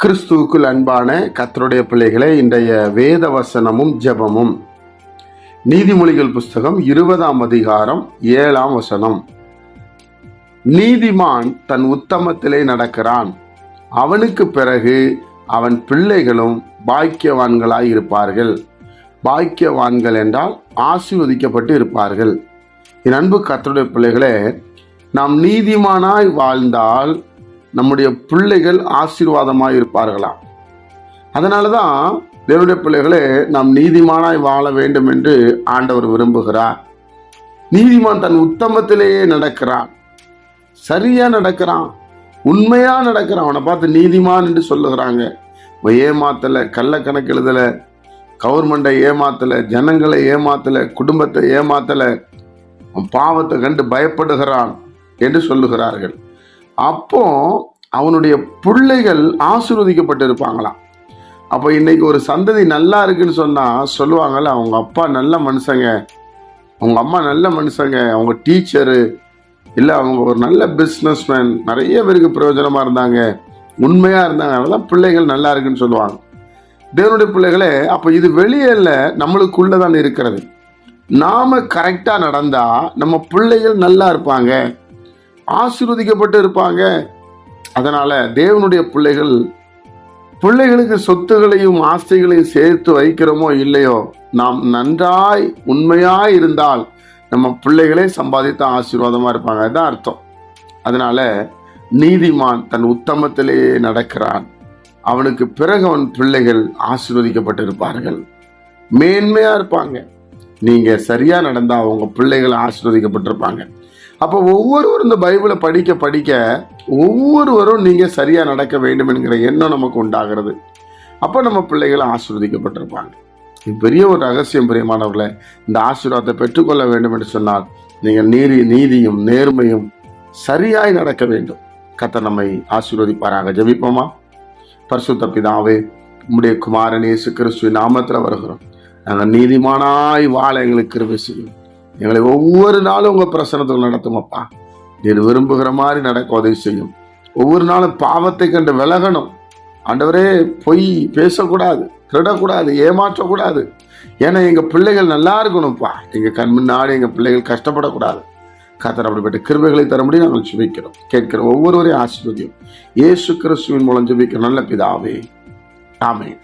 கிறிஸ்துவுக்குள் அன்பான கர்த்தருடைய பிள்ளைகளே, இன்றைய வேத வசனமும் ஜெபமும் நீதிமொழிகள் புஸ்தகம் 20ஆம் அதிகாரம் 7ஆம் வசனம். நீதிமான் தன் உத்தமத்திலே நடக்கிறான், அவனுக்கு பிறகு அவன் பிள்ளைகளும் பாக்கியவான்களாய் இருப்பார்கள். பாக்கியவான்கள் என்றால் ஆசீர்வதிக்கப்பட்டு இருப்பார்கள். என் அன்பு கர்த்தருடைய பிள்ளைகளே, நாம் நீதிமானாய் வாழ்ந்தால் நம்முடைய பிள்ளைகள் ஆசீர்வாதமாய் இருப்பார்களாம். அதனால தான் தேவனுடைய பிள்ளைகளே, நாம் நீதிமானாய் வாழ வேண்டும் என்று ஆண்டவர் விரும்புகிறார். நீதிமான் தன் உத்தமத்திலேயே நடக்கிறான், சரியா நடக்கிறான், உண்மையா நடக்கிறான். அவனை பார்த்து நீதிமான் என்று சொல்லுகிறாங்க. ஏமாத்தல, கள்ள கணக்கு எழுதல, கவர்மெண்டை ஏமாத்தல, ஜனங்களை ஏமாத்தல, குடும்பத்தை ஏமாத்தல, பாவத்தை கண்டு பயப்படுகிறான் என்று சொல்லுகிறார்கள். அப்போ அவனுடைய பிள்ளைகள் ஆசீர்வதிக்கப்பட்டு இருப்பாங்களாம். அப்போ இன்னைக்கு ஒரு சந்ததி நல்லா இருக்குன்னு சொன்னா சொல்லுவாங்கல்ல, அவங்க அப்பா நல்ல மனுஷங்க, அவங்க அம்மா நல்ல மனுஷங்க, அவங்க டீச்சரு, இல்லை அவங்க ஒரு நல்ல பிஸ்னஸ்மேன், நிறைய பேருக்கு பிரயோஜனமா இருந்தாங்க, உண்மையா இருந்தாங்க, அதனாலதான் பிள்ளைகள் நல்லா இருக்குன்னு சொல்லுவாங்க. தேவனுடைய பிள்ளைகளே, அப்போ இது வெளியே இல்லை, நம்மளுக்குள்ளதான் இருக்கிறது. நாம கரெக்டா நடந்தா நம்ம பிள்ளைகள் நல்லா இருப்பாங்க, ஆசீர்வதிக்கப்பட்டு இருப்பாங்க. அதனால தேவனுடைய பிள்ளைகளுக்கு சொத்துகளையும் ஆஸ்திகளையும் சேர்த்து வைக்கிறோமோ இல்லையோ, நாம் நன்றாய் உண்மையாய் இருந்தால் நம்ம பிள்ளைகளே சம்பாதித்த ஆசீர்வாதமா இருப்பாங்க. அதுதான் அர்த்தம். அதனால நீதிமான் தன் உத்தமத்திலே நடக்கிறான், அவனுக்கு பிறகு அவன் பிள்ளைகள் ஆசீர்வதிக்கப்பட்டு இருப்பார்கள், மேன்மையா இருப்பாங்க. நீங்க சரியா நடந்தா உங்க பிள்ளைகள் ஆசீர்வதிக்கப்பட்டிருப்பாங்க. அப்போ ஒவ்வொருவரும் இந்த பைபிளை படிக்க படிக்க ஒவ்வொருவரும் நீங்க சரியா நடக்க வேண்டும் என்கிற எண்ணம் நமக்கு உண்டாகிறது. அப்போ நம்ம பிள்ளைகள் ஆசீர்வதிக்கப்பட்டிருப்பாங்க. இது பெரிய ஒரு ரகசியம் பிரியமானவர்களே. இந்த ஆசீர்வாதத்தை பெற்றுக்கொள்ள வேண்டும் என்று சொன்னால் நீங்கள் நீதியும் நேர்மையும் சரியாய் நடக்க வேண்டும். கர்த்தர் நம்மை ஆசீர்வதிப்பாராக. ஜெபிப்போமா. பரிசுத்த பிதாவே, உம்முடைய குமாரன் இயேசு கிறிஸ்துவின் நாமத்தில் வருகிறோம். நாங்கள் நீதிமானாய் வாழ எங்களுக்கு கிருபை செய்யும். எங்களை ஒவ்வொரு நாளும் உங்க பிரசனத்தில் நடத்துமப்பா. நீர் விரும்புகிற மாதிரி நடக்க உதவி செய்யும். ஒவ்வொரு நாளும் பாவத்தை கண்டு விலகணும் ஆண்டவரே. பொய் பேசக்கூடாது, திருடக்கூடாது, ஏமாற்றக்கூடாது. ஏன்னா எங்க பிள்ளைகள் நல்லா இருக்கணும்ப்பா. எங்க கண் முன்னாடி எங்க பிள்ளைகள் கஷ்டப்படக்கூடாது. கர்த்தர் அப்படிப்பட்ட கிருபைகளை தரும்படி நாங்கள் ஜெபிக்கிறோம். கேட்கிற ஒவ்வொருவரையும் ஆசீர்வதியும். இயேசு கிறிஸ்துவின் மூலம் ஜெபிக்கிற நல்ல பிதாவே, ஆமென்.